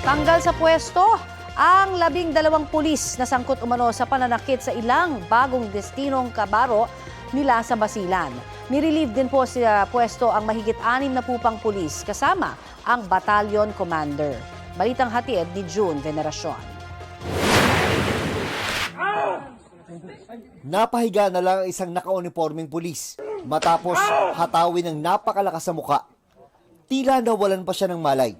Tanggal sa pwesto ang 12 pulis na sangkot umano sa pananakit sa ilang bagong destinong kabaro nila sa Basilan. Nirelieve din po sa pwesto ang mahigit 6 na pupang pulis kasama ang battalion commander. Balitang hatid ni June Veneracion. Napahiga na lang ang isang naka-uniforming pulis matapos hatawin ng napakalakas sa muka. Tila nawalan pa siya ng malay.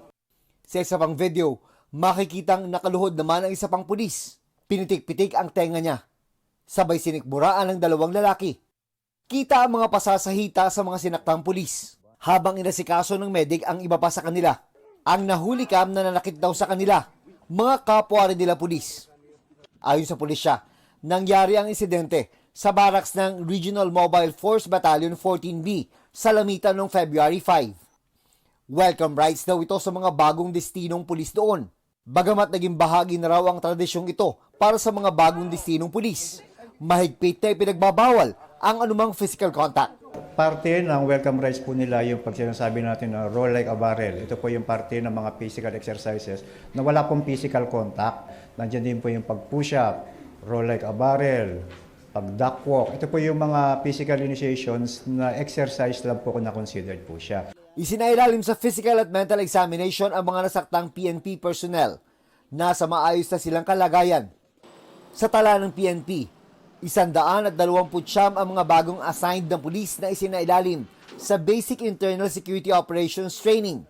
Sa isa pang video, makikitang nakaluhod naman ang isa pang pulis. Pinitik-pitik ang tenga niya. Sabay sinikmuraan ng 2 lalaki. Kita ang mga pasasahita sa mga sinaktang pulis. Habang inasikaso ng medic ang iba pa sa kanila. Ang nahulikam na nanakit daw sa kanila, mga kapwa rin nila pulis. Ayon sa pulisya, nangyari ang insidente sa barracks ng Regional Mobile Force Battalion 14B sa Lamitan noong February 5. Welcome rides daw ito sa mga bagong destinong pulis doon. Bagamat naging bahagi na raw ang tradisyong ito para sa mga bagong destinong pulis, mahigpit na ipinagbabawal ang anumang physical contact. Parte ng welcome rides po nila yung pag sinasabi natin na roll like a barrel. Ito po yung parte ng mga physical exercises na wala pong physical contact. Nandiyan din po yung pag-push up, roll like a barrel, pag-duck walk. Ito po yung mga physical initiations na exercise lang po kung na-considered po siya. Isinailalim sa physical at mental examination ang mga nasaktang PNP personnel. Nasa maayos na silang kalagayan. Sa tala ng PNP, 129 ang mga bagong assigned na pulis na isinailalim sa Basic Internal Security Operations Training.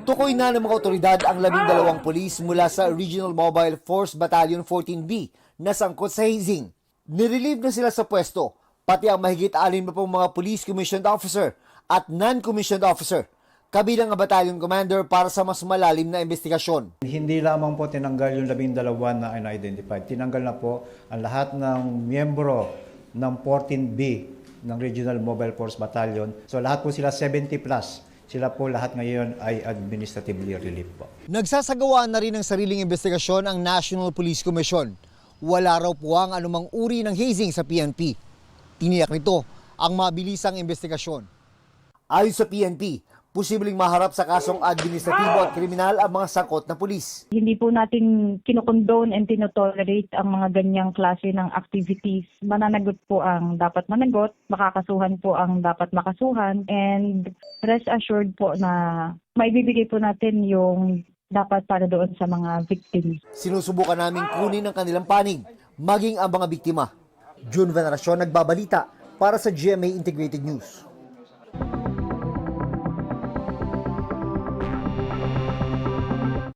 Tukoy na ng mga otoridad ang 12 pulis mula sa Regional Mobile Force Battalion 14B na sangkot sa hazing. Nirelieve na sila sa pwesto, pati ang mahigit 6 pang mga police commissioned officer at non-commissioned officer, kabilang ang battalion commander para sa mas malalim na investigasyon. Hindi lamang po tinanggal yung 12 na unidentified. Tinanggal na po ang lahat ng miyembro ng 14B ng Regional Mobile Force Battalion. So lahat po sila 70 plus. Sila po lahat ngayon ay administratively relieved po. Nagsasagawa na rin ng sariling investigasyon ang National Police Commission. Wala raw po ang anumang uri ng hazing sa PNP. Tiniyak nito ang mabilisang investigasyon. Ayon sa PNP, posibleng maharap sa kasong administratibo at kriminal ang mga sangkot na pulis. Hindi po natin kinokondone and tinotolerate ang mga ganyang klase ng activities. Mananagot po ang dapat managot, makakasuhan po ang dapat makasuhan, and rest assured po na maibibigay po natin yung dapat para doon sa mga victims. Sinusubukan naming kunin ang kanilang panig, maging ang mga biktima. June Veneracion, nagbabalita para sa GMA Integrated News.